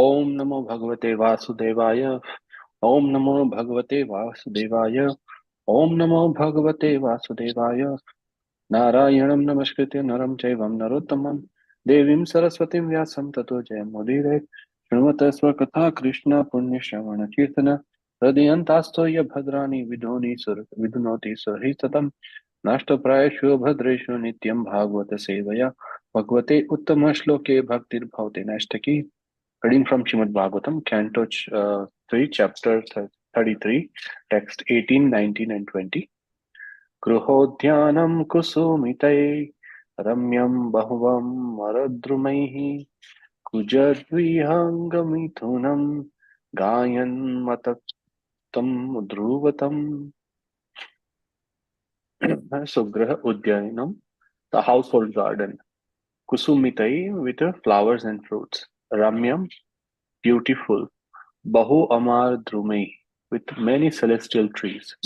ओम नमो भगवते वासुदेवाय। ओम नमो भगवते वासुदेवाय। ओम नमो भगवते वासुदेवाय। नारायणं नमस्कृत्य नरं चैव नरोत्तमं देवीं सरस्वतीं व्यासं ततो जयमुदीरयेत्। शृण्वत स्वकथा कृष्ण पुण्यश्रवण कीर्तन हृदयन्तास्तो य भद्राणि विधुनोति सुरहितम् नष्टप्रायेषु भद्रेषु नित्यं भागवत सेवया भगवते उत्तम श्लोके भक्तिर्भवते नैष्ठकी। Reading from Srimad Bhagavatam, Canto 3, Chapter 33, Text 18, 19, and 20. गृहोद्यानं कुसुमितै रम्यं बहुवं मरद्रुमैः कुजद्विहङ्गमिथुनं गायन्मततं ध्रुवतम्. So, Graha Udyanam, the household garden. Kusumitai, with flowers and fruits. Ramyam, beautiful. Bahu Amar Drumei, with many celestial trees.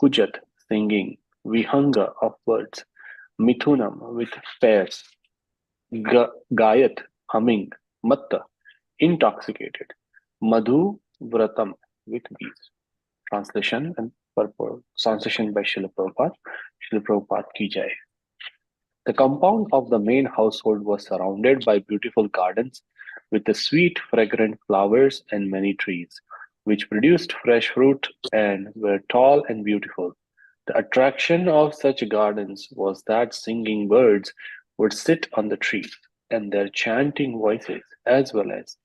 Kujat, singing. Vihanga, of birds. Mithunam, with pairs. Gayat, humming. Matta, intoxicated. Madhu Vratam, with bees. Translation and purport. Translation by Srila Prabhupada. Srila Prabhupada ki jai. The compound of the main household was surrounded by beautiful gardens with the sweet, fragrant flowers and many trees, which produced fresh fruit and were tall and beautiful. The attraction of such gardens was that singing birds would sit on the trees, and their chanting voices, as well as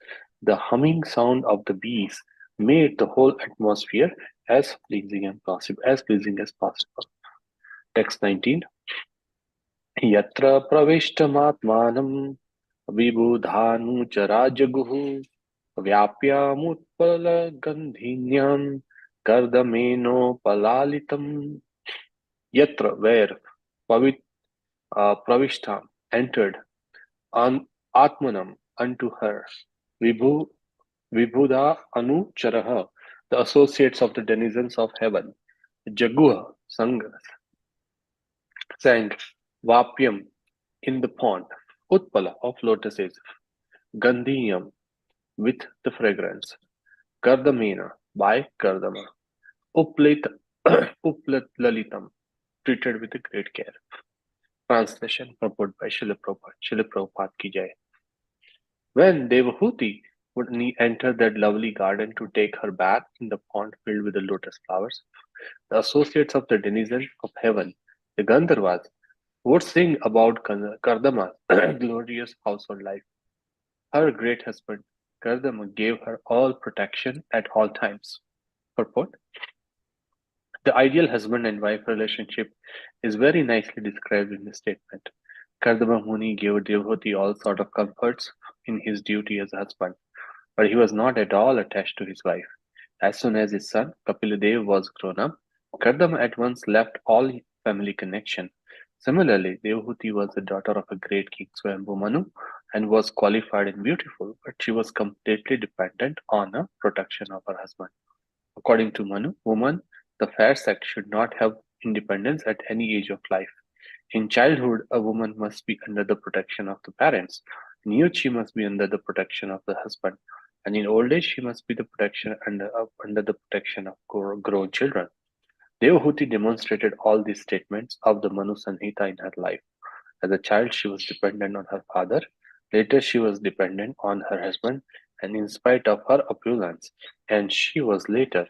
the humming sound of the bees, made the whole atmosphere as pleasing as possible. Text 19. यत्र प्रविष्टमात्मानं विबुधानुचराजगुः व्याप्यामुत्पलगन्धिन्यां कर्दमेनोपलालितम्. Yatra, where pravishtam, entered, atmanam, unto her, vibhu vibhuda anucharaha, the associates of the denizens of heaven, jaguha, sang vapyam, in the pond, utpala, of lotuses, gandhiyam, with the fragrance, kardamena, by kardama, uplit uplatlalitam, treated with great care. Translation purport by Srila Prabhupada. Srila Prabhupada ki jai. When Devahuti would enter that lovely garden to take her bath in the pond filled with the lotus flowers, the associates of the denizens of heaven, the Gandharvas, would sing about Kardama's glorious household life. Her great husband, Kardama, gave her all protection at all times. Purport. The ideal husband and wife relationship is very nicely described in this statement. Kardama Muni gave Devhuti all sort of comforts in his duty as a husband, but he was not at all attached to his wife. As soon as his son Kapiladev was grown up, Kardama at once left all family connection. Similarly, Devhuti was the daughter of a great king Swayambhu Manu and was qualified and beautiful, but she was completely dependent on the protection of her husband. According to Manu, woman, the fair sex should not have independence at any age of life. In childhood, a woman must be under the protection of the parents. In youth, she must be under the protection of the husband, and in old age, she must be under the protection of grown children. Devahuti demonstrated all these statements of the Manu Sanhita in her life. As a child, she was dependent on her father. Later, she was dependent on her husband, and in spite of her opulence, and she was later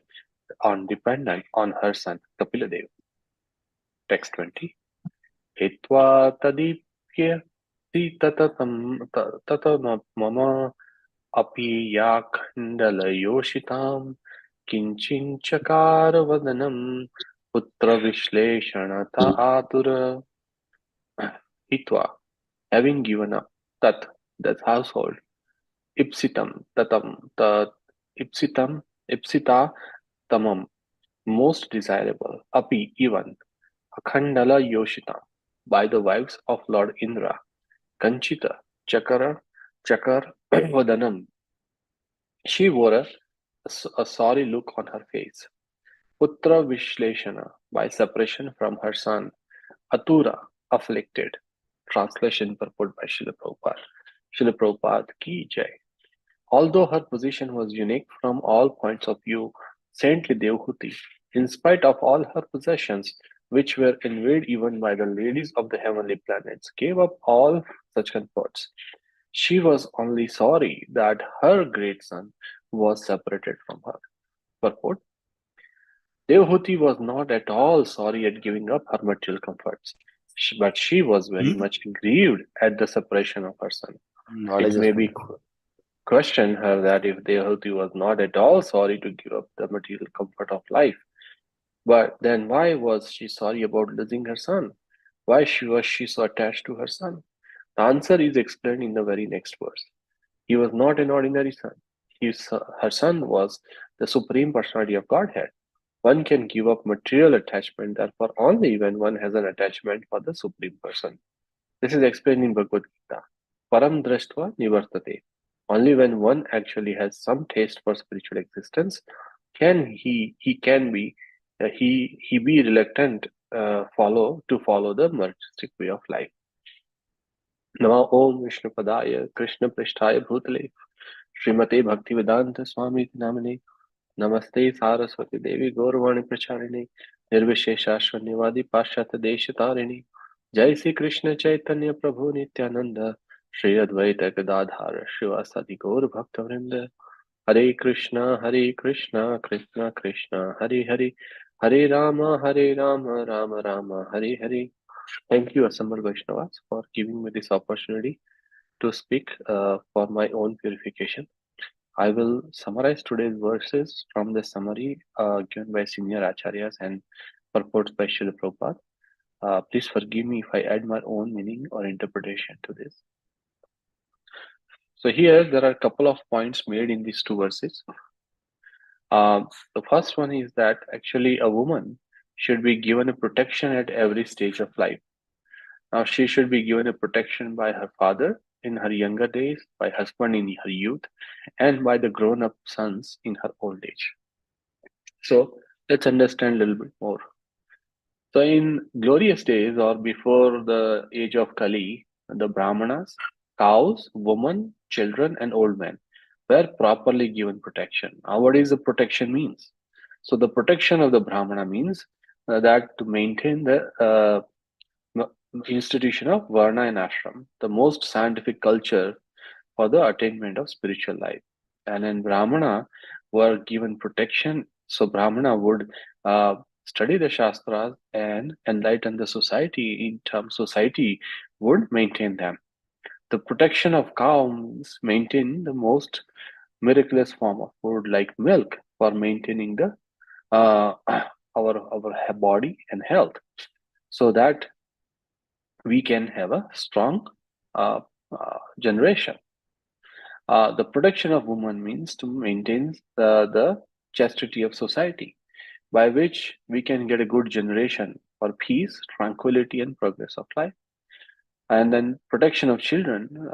dependent on her son Kapiladev. Text 20. Hitva tadipya tata mama api yakhandalayošitam kinchinchakara vadanam putra vishleshanata atura. Hitva, having given up tat, that household, ipsitam tatam tat, ipsita tamam, most desirable, api, even, akhandala yoshitam, by the wives of Lord Indra, Kanchita, Chakar, Vadanam. She wore a sorry look on her face. Putra Vishleshana, by separation from her son. Atura, afflicted. Translation purport by Srila Prabhupada. Srila Prabhupada ki jai. Although her position was unique from all points of view, saintly Devhuti, in spite of all her possessions, which were envied even by the ladies of the heavenly planets, gave up all such comforts. She was only sorry that her great son was separated from her. Purport: Devhuti was not at all sorry at giving up her material comforts, but she was very Hmm? much grieved at the separation of her son. It Knowledge is may be wonderful. questioned her that if Devhuti was not at all sorry to give up the material comfort of life, but then why was she sorry about losing her son? Why was she so attached to her son? The answer is explained in the very next verse. He was not an ordinary son. Her son was the Supreme Personality of Godhead. One can give up material attachment, therefore, only when one has an attachment for the Supreme Person. This is explained in Bhagavad Gita. Param drashtva nivartate. Only when one actually has some taste for spiritual existence can he can be he be reluctant follow the materialistic way of life. Nama Om Vishnu Padaya Krishna Prishtaya Bhutale Srimate Bhaktivedanta Swami Namane Namaste Saraswati Devi Gaurvani Pracharini Nirvisheshashwanyavadi Pashyata Deshatarini Jai Sri Krishna Chaitanya Prabhu Nityananda Shri Advaita Gadadhara Shivasadi Gaur Bhaktavrinda Hare Krishna Krishna Krishna Hare Hare Hare Rama Rama Rama Hare Hare. Thank you, Assembled Vaishnavas, for giving me this opportunity to speak for my own purification. I will summarize today's verses from the summary given by senior acharyas and purports by Srila Prabhupada. Please forgive me if I add my own meaning or interpretation to this. So here there are a couple of points made in these two verses. The first one is that actually a woman should be given a protection at every stage of life. Now she should be given a protection by her father in her younger days, by husband in her youth, and by the grown-up sons in her old age. So let's understand a little bit more. So in glorious days or before the age of Kali, the Brahmanas, cows, women, children, and old men were properly given protection. Now, what is the protection means? So the protection of the Brahmana means that to maintain the institution of Varna and Ashram, the most scientific culture for the attainment of spiritual life. And then Brahmana were given protection. So Brahmana would study the Shastras and enlighten the society in terms society would maintain them. The protection of cows maintain the most miraculous form of food like milk for maintaining the our body and health so that we can have a strong generation. The protection of women means to maintain the chastity of society, by which we can get a good generation for peace, tranquility, and progress of life. And then protection of children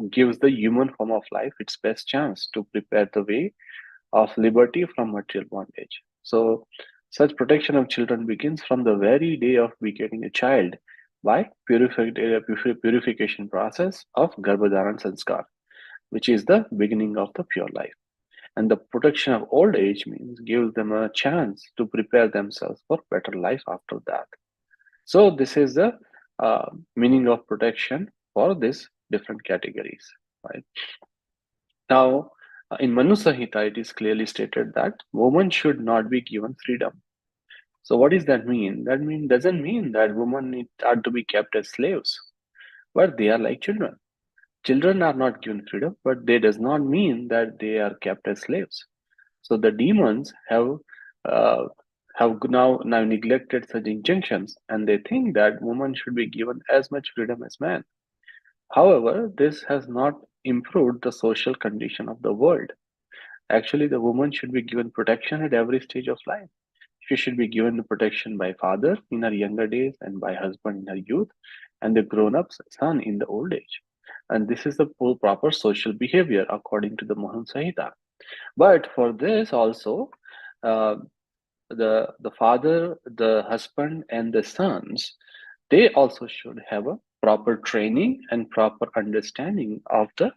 gives the human form of life its best chance to prepare the way of liberty from material bondage. So, such protection of children begins from the very day of begetting a child by purification process of Garbhadharan Sanskar, which is the beginning of the pure life. And the protection of old age means gives them a chance to prepare themselves for better life after that. So this is the meaning of protection for these different categories. Right now, in Manu Samhita, it is clearly stated that women should not be given freedom. So what does that mean? That doesn't mean that are to be kept as slaves, but they are like children. Children are not given freedom, but they does not mean that they are kept as slaves. So the demons uh, have now neglected such injunctions, and they think that women should be given as much freedom as men. However, this has not improved the social condition of the world. Actually, the woman should be given protection at every stage of life. She should be given the protection by father in her younger days and by husband in her youth, and the grown-up son in the old age. And this is the proper social behavior according to the Mohan Samhita. But for this also, uh, the father, the husband, and the sons, they also should have a proper training and proper understanding of the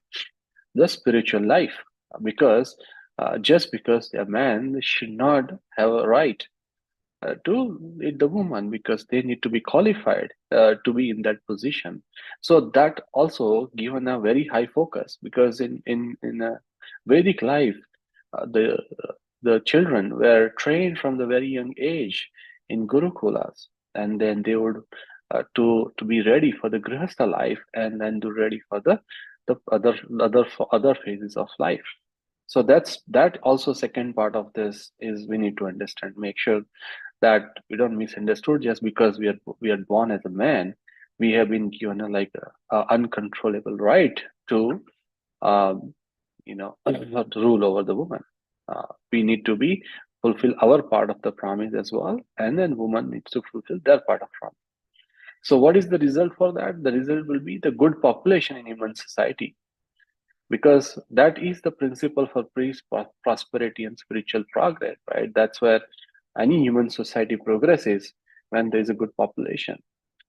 the spiritual life. Because just because a man should not have a right to lead the woman, because they need to be qualified to be in that position. So that also given a very high focus, because in a Vedic life, the children were trained from the very young age in gurukulas, and then they would to be ready for the grihastha life, and then to ready for the other phases of life. So that also second part of this is we need to understand, make sure that we don't misunderstood. Just because we are born as a man, we have been given a uncontrollable right to um, to rule over the woman. We need to be fulfill our part of the promise as well, and then woman needs to fulfill their part of promise. So what is the result for that? The result will be the good population in human society, because that is the principle for peace, prosperity, and spiritual progress, right? That's where any human society progresses, when there is a good population.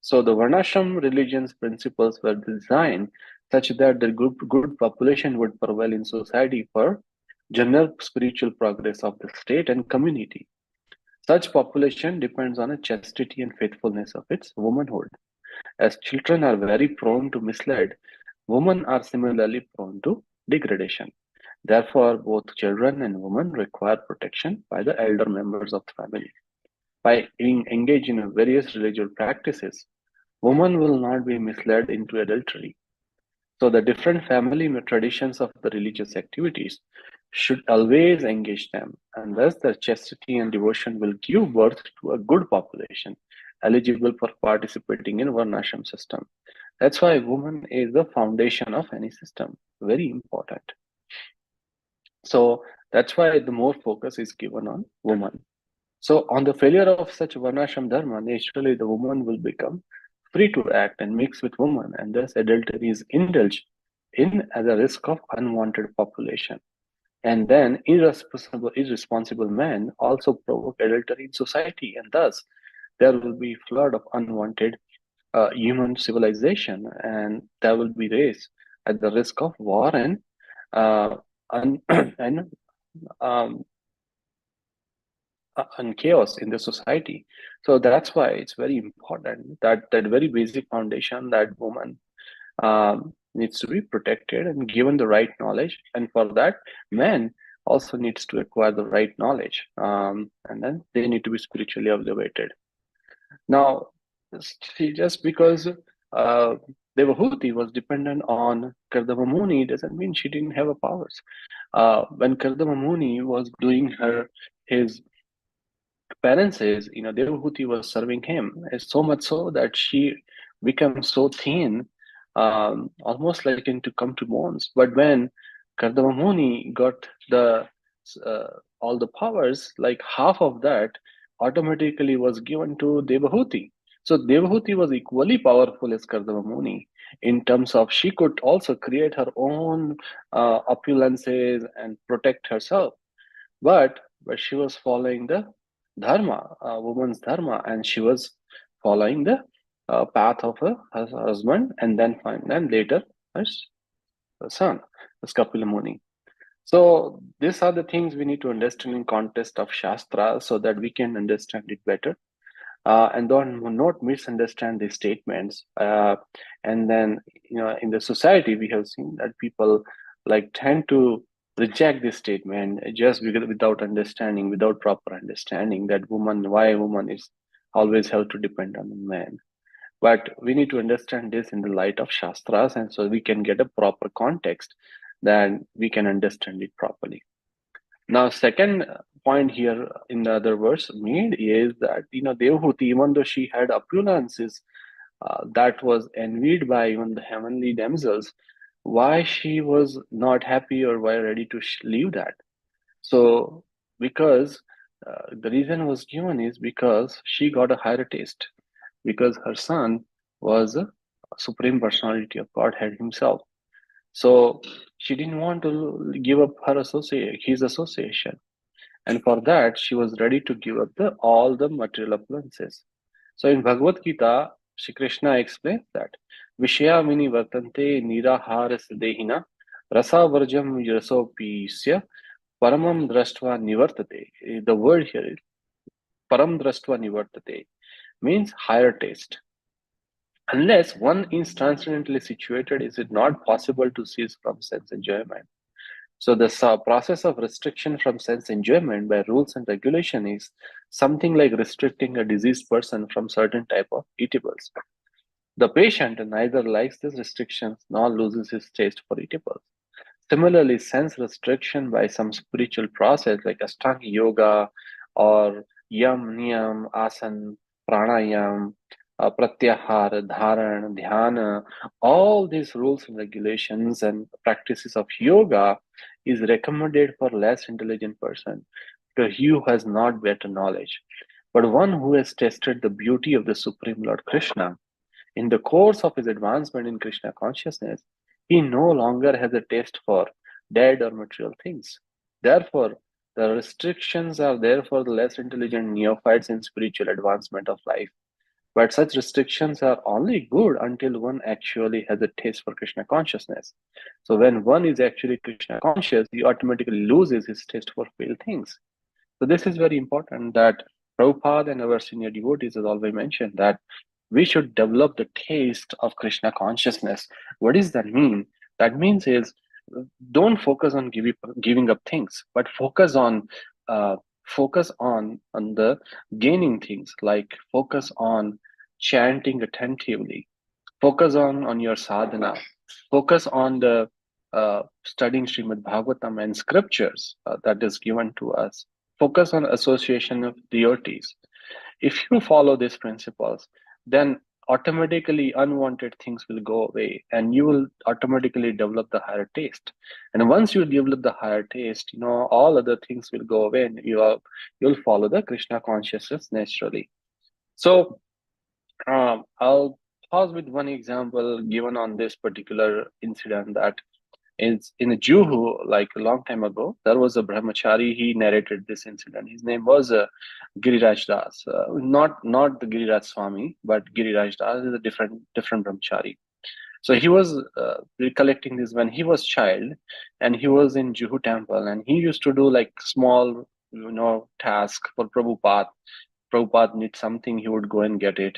So the Varnashram religion's principles were designed such that the good population would prevail in society for general spiritual progress of the state and community. Such population depends on a chastity and faithfulness of its womanhood. As children are very prone to mislead, women are similarly prone to degradation. Therefore, both children and women require protection by the elder members of the family. By being engaged in various religious practices, women will not be misled into adultery. So, the different family traditions of the religious activities should always engage them, and thus their chastity and devotion will give birth to a good population eligible for participating in Varnashram system. That's why woman is the foundation of any system. Very important. So that's why the more focus is given on woman. So on the failure of such Varnashram dharma, naturally the woman will become free to act and mix with woman, and thus adultery is indulged in as a risk of unwanted population. And then irresponsible men also provoke adultery in society, and thus there will be flood of unwanted human civilization, and there will be race at the risk of war uh, and um, and chaos in the society. So that's why it's very important that that very basic foundation, that woman needs to be protected and given the right knowledge, and for that, man also needs to acquire the right knowledge, and then they need to be spiritually elevated. Now, see, just because uh, Devahuti was dependent on Kardama Muni doesn't mean she didn't have a powers. When Kardama Muni was doing his penances, Devahuti was serving him, so much so that she became so thin, almost like into come to bones. But when Kardama Muni got the uh, all the powers, like half of that automatically was given to Devahuti. So Devahuti was equally powerful as Kardama Muni in terms of she could also create her own opulences and protect herself. But she was following the dharma, woman's dharma, and she was following the path of her husband, and then later her son, the Kapila Muni. So these are the things we need to understand in context of Shastra, so that we can understand it better, and don't not misunderstand these statements. And then, in the society, we have seen that people like tend to reject this statement just because without understanding, without proper understanding that why a woman is always have to depend on a man. But we need to understand this in the light of Shastras, and so we can get a proper context, then we can understand it properly. Now, second point here in the other verse made is that, Devahuti, even though she had opulences that was envied by even the heavenly damsels, why she was not happy or why ready to leave that? So, because the reason was given is because she got a higher taste, because her son was a supreme personality of Godhead himself. So she didn't want to give up his association, and for that she was ready to give up all the material appliances. So in Bhagavad Gita, Shri Krishna explains that Vishaya mini vartante niraharas dehina Rasavarjam yasopisya paramam drashtva nivartate. The word here is param drashtva nivartate, means higher taste. Unless one is transcendently situated, is it not possible to cease from sense enjoyment? So the process of restriction from sense enjoyment by rules and regulation is something like restricting a diseased person from certain type of eatables. The patient neither likes these restrictions nor loses his taste for eatables. Similarly, sense restriction by some spiritual process like Ashtanga Yoga or Yam, Niyam, Asan, Pranayam, Pratyahara, Dharan, Dhyana, all these rules and regulations and practices of yoga is recommended for less intelligent person, to he who has not better knowledge. But one who has tested the beauty of the Supreme Lord Krishna in the course of his advancement in Krishna consciousness, he no longer has a taste for dead or material things. Therefore, the restrictions are there for the less intelligent neophytes in spiritual advancement of life. But such restrictions are only good until one actually has a taste for Krishna consciousness. So when one is actually Krishna conscious, he automatically loses his taste for real things. So this is very important that Prabhupada and our senior devotees has always mentioned that we should develop the taste of Krishna consciousness. What does that mean? That means is don't focus on giving up things, but uh, focus on the gaining things. Like focus on chanting attentively. Focus on your sadhana. Focus on the studying Srimad Bhagavatam and scriptures that is given to us. Focus on association of deities. If you follow these principles, then automatically unwanted things will go away and you will automatically develop the higher taste. And once you develop the higher taste, all other things will go away and you'll follow the Krishna consciousness naturally. So I'll pause with one example given on this particular incident that is in Juhu, like a long time ago, there was a brahmachari. He narrated this incident. His name was Giriraj Das, not the Giriraj Swami, but Giriraj Das is a different brahmachari. So he was recollecting this when he was child, and he was in Juhu temple, and he used to do like small, task for Prabhupada. Prabhupada needs something, he would go and get it.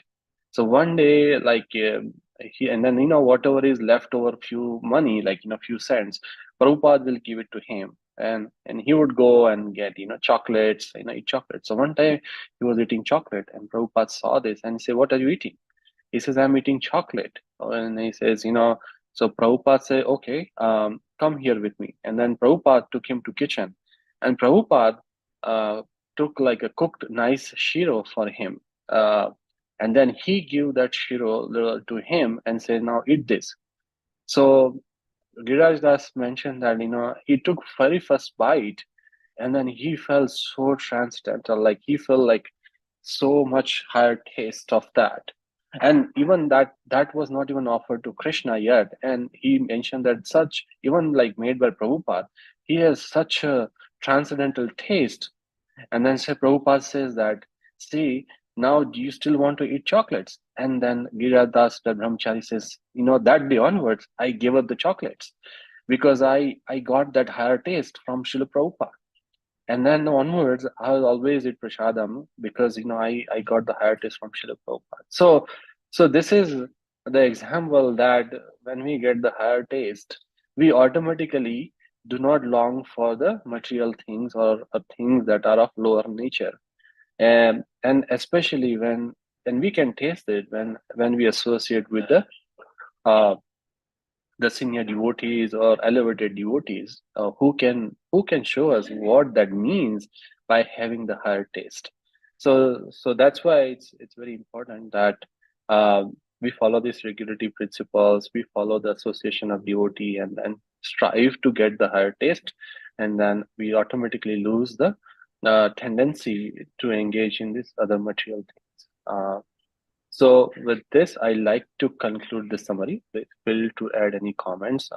So one day, like he, and then whatever is left over, few money, like few cents, Prabhupada will give it to him, and he would go and get chocolates, eat chocolates. So one time he was eating chocolate, and Prabhupada saw this and he said, "What are you eating?" He says, "I'm eating chocolate." And he says, so Prabhupada said, "Okay, come here with me." And then Prabhupada took him to kitchen, and Prabhupada uh, took like a cooked nice shiro for him. And then he gave that shiro to him and said, "Now eat this." So Giriraj Das mentioned that, he took very first bite and then he felt so transcendental, like he felt like so much higher taste of that. And even that was not even offered to Krishna yet. And he mentioned that such, even like made by Prabhupada, he has such a transcendental taste. And then say Prabhupada says that, "See, now do you still want to eat chocolates?" And then Giriraj Das, the brahmachari, says, "That day onwards, I gave up the chocolates because I got that higher taste from Srila Prabhupada. And then onwards, I will always eat prasadam because I got the higher taste from Srila Prabhupada." So this is the example that when we get the higher taste, we automatically do not long for the material things or things that are of lower nature. And especially when we can taste it when we associate with uh, the senior devotees or elevated devotees who can show us what that means by having the higher taste. So that's why it's very important that uh, we follow these regulatory principles, we follow the association of devotee, and then strive to get the higher taste, and then we automatically lose the tendency to engage in these other material things. So with this, I like to conclude the summary. Feel to add any comments